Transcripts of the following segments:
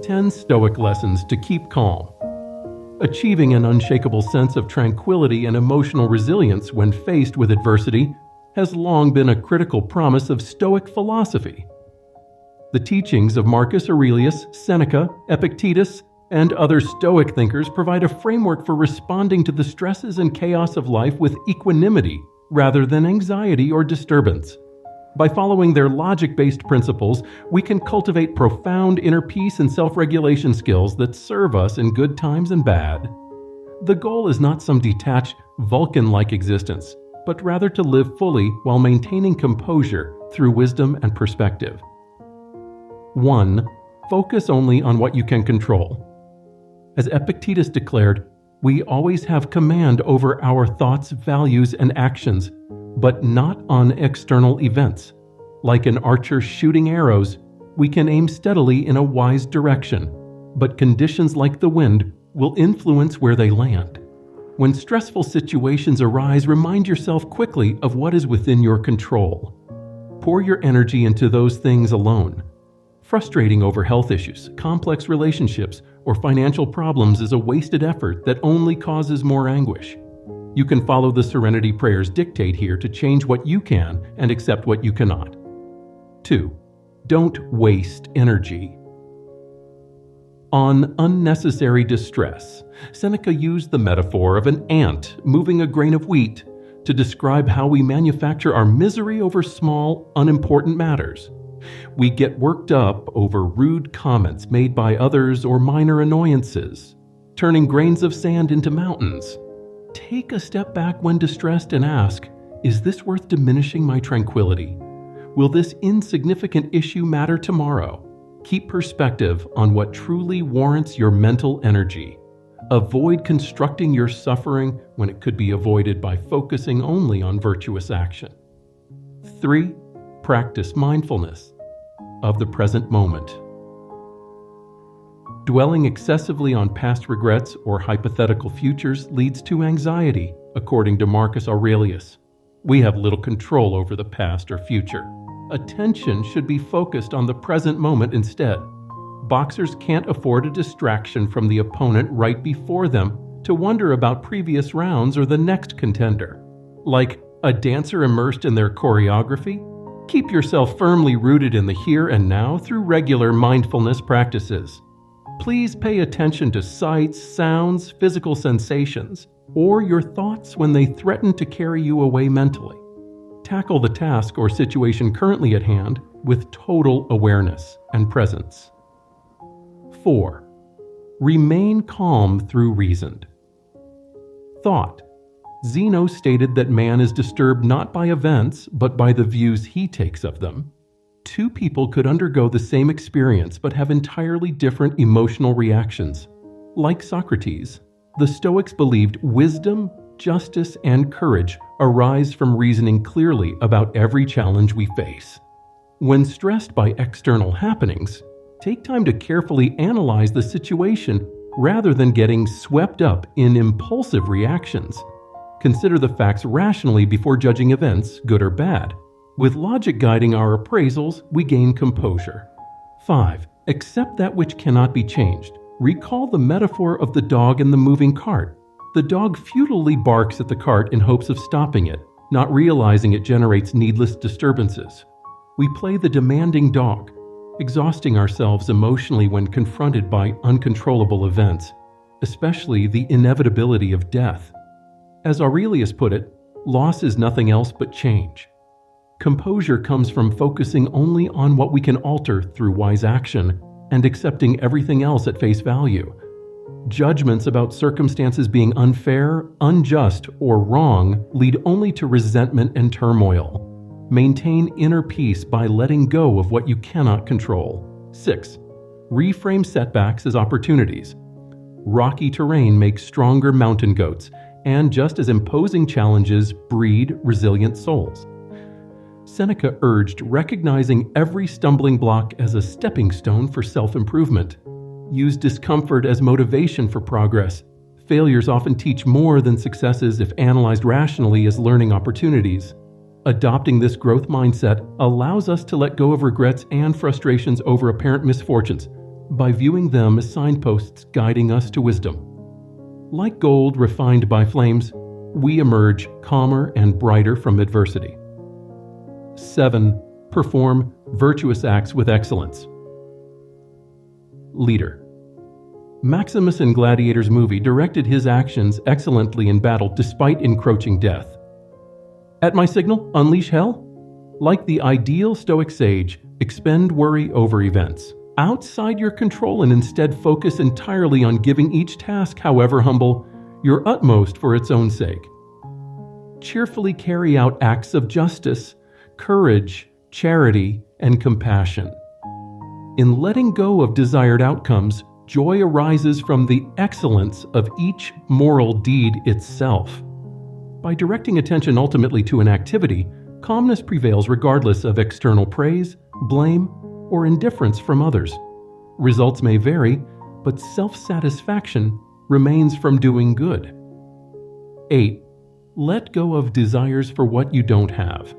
Ten Stoic lessons to keep calm. Achieving an unshakable sense of tranquility and emotional resilience when faced with adversity has long been a critical promise of Stoic philosophy. The teachings of Marcus Aurelius, Seneca, Epictetus, and other Stoic thinkers provide a framework for responding to the stresses and chaos of life with equanimity rather than anxiety or disturbance. By following their logic-based principles, we can cultivate profound inner peace and self-regulation skills that serve us in good times and bad. The goal is not some detached, Vulcan-like existence, but rather to live fully while maintaining composure through wisdom and perspective. 1. Focus only on what you can control. As Epictetus declared, we always have command over our thoughts, values, and actions, but not on external events. Like an archer shooting arrows, we can aim steadily in a wise direction, but conditions like the wind will influence where they land. When stressful situations arise, remind yourself quickly of what is within your control. Pour your energy into those things alone. Frustrating over health issues, complex relationships, or financial problems is a wasted effort that only causes more anguish. You can follow the Serenity Prayer's dictate here to change what you can and accept what you cannot. 2. Don't waste energy. On unnecessary distress, Seneca used the metaphor of an ant moving a grain of wheat to describe how we manufacture our misery over small, unimportant matters. We get worked up over rude comments made by others or minor annoyances, turning grains of sand into mountains. Take a step back when distressed and ask, is this worth diminishing my tranquility? Will this insignificant issue matter tomorrow? Keep perspective on what truly warrants your mental energy. Avoid constructing your suffering when it could be avoided by focusing only on virtuous action. 3. Practice mindfulness of the present moment. Dwelling excessively on past regrets or hypothetical futures leads to anxiety, according to Marcus Aurelius. We have little control over the past or future. Attention should be focused on the present moment instead. Boxers can't afford a distraction from the opponent right before them to wonder about previous rounds or the next contender. Like a dancer immersed in their choreography, keep yourself firmly rooted in the here and now through regular mindfulness practices. Please pay attention to sights, sounds, physical sensations, or your thoughts when they threaten to carry you away mentally. Tackle the task or situation currently at hand with total awareness and presence. 4. Remain calm through reason. Thought. Zeno stated that man is disturbed not by events, but by the views he takes of them. Two people could undergo the same experience but have entirely different emotional reactions. Like Socrates, the Stoics believed wisdom, justice, and courage arise from reasoning clearly about every challenge we face. When stressed by external happenings, take time to carefully analyze the situation rather than getting swept up in impulsive reactions. Consider the facts rationally before judging events, good or bad. With logic guiding our appraisals, we gain composure. 5. Accept that which cannot be changed. Recall the metaphor of the dog in the moving cart. The dog futilely barks at the cart in hopes of stopping it, not realizing it generates needless disturbances. We play the demanding dog, exhausting ourselves emotionally when confronted by uncontrollable events, especially the inevitability of death. As Aurelius put it, loss is nothing else but change. Composure comes from focusing only on what we can alter through wise action and accepting everything else at face value. Judgments about circumstances being unfair, unjust, or wrong lead only to resentment and turmoil. Maintain inner peace by letting go of what you cannot control. 6. Reframe setbacks as opportunities. Rocky terrain makes stronger mountain goats, and just as imposing challenges breed resilient souls. Seneca urged recognizing every stumbling block as a stepping stone for self-improvement. Use discomfort as motivation for progress. Failures often teach more than successes if analyzed rationally as learning opportunities. Adopting this growth mindset allows us to let go of regrets and frustrations over apparent misfortunes by viewing them as signposts guiding us to wisdom. Like gold refined by flames, we emerge calmer and brighter from adversity. 7. Perform virtuous acts with excellence. Leader. Maximus in Gladiator's movie directed his actions excellently in battle despite encroaching death. At my signal, unleash hell? Like the ideal Stoic sage, expend worry over events outside your control and instead focus entirely on giving each task, however humble, your utmost for its own sake. Cheerfully carry out acts of justice, courage, charity, and compassion. In letting go of desired outcomes, joy arises from the excellence of each moral deed itself. By directing attention ultimately to an activity, calmness prevails regardless of external praise, blame, or indifference from others. Results may vary, but self-satisfaction remains from doing good. 8. Let go of desires for what you don't have.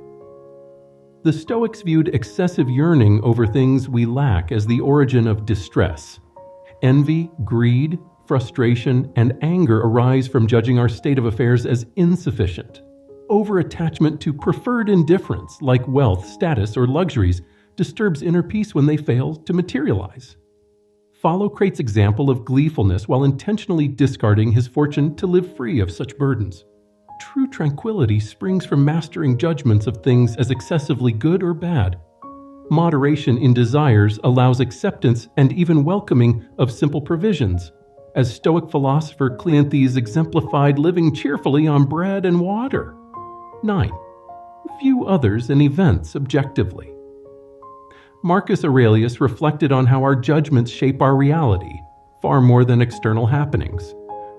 The Stoics viewed excessive yearning over things we lack as the origin of distress. Envy, greed, frustration, and anger arise from judging our state of affairs as insufficient. Over-attachment to preferred indifference, like wealth, status, or luxuries, disturbs inner peace when they fail to materialize. Follow Crate's example of gleefulness while intentionally discarding his fortune to live free of such burdens. True tranquility springs from mastering judgments of things as excessively good or bad. Moderation in desires allows acceptance and even welcoming of simple provisions, as Stoic philosopher Cleanthes exemplified living cheerfully on bread and water. 9. View others and events objectively. Marcus Aurelius reflected on how our judgments shape our reality, far more than external happenings.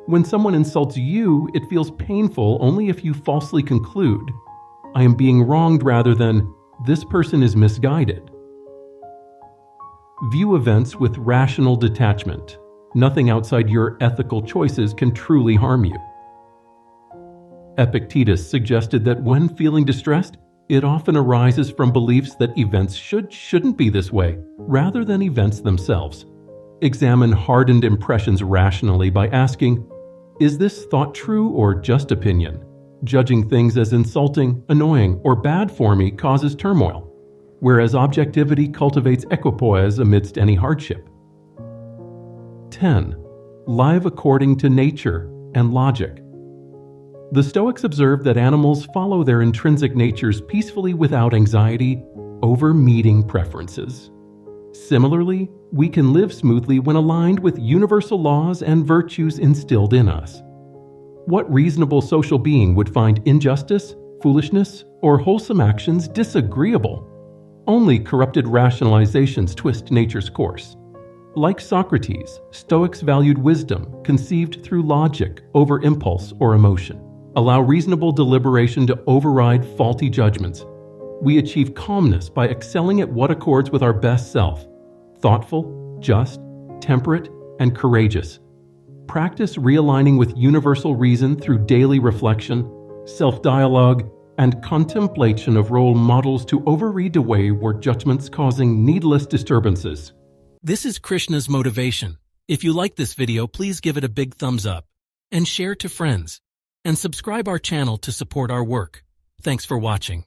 When someone insults you, it feels painful only if you falsely conclude, "I am being wronged," rather than, "This person is misguided." View events with rational detachment. Nothing outside your ethical choices can truly harm you. Epictetus suggested that when feeling distressed, it often arises from beliefs that events shouldn't be this way, rather than events themselves. Examine hardened impressions rationally by asking, "Is this thought true or just opinion?" Judging things as insulting, annoying, or bad for me causes turmoil, whereas objectivity cultivates equipoise amidst any hardship. 10. Live according to nature and logic. The Stoics observed that animals follow their intrinsic natures peacefully without anxiety over meeting preferences. Similarly, we can live smoothly when aligned with universal laws and virtues instilled in us. What reasonable social being would find injustice, foolishness, or wholesome actions disagreeable? Only corrupted rationalizations twist nature's course. Like Socrates, Stoics valued wisdom conceived through logic over impulse or emotion. Allow reasonable deliberation to override faulty judgments. We achieve calmness by excelling at what accords with our best self: thoughtful, just, temperate, and courageous. Practice realigning with universal reason through daily reflection, self-dialogue, and contemplation of role models to override away were judgments causing needless disturbances. This is Krishna's motivation. If you like this video, please give it a big thumbs up and share to friends. And subscribe our channel to support our work. Thanks for watching.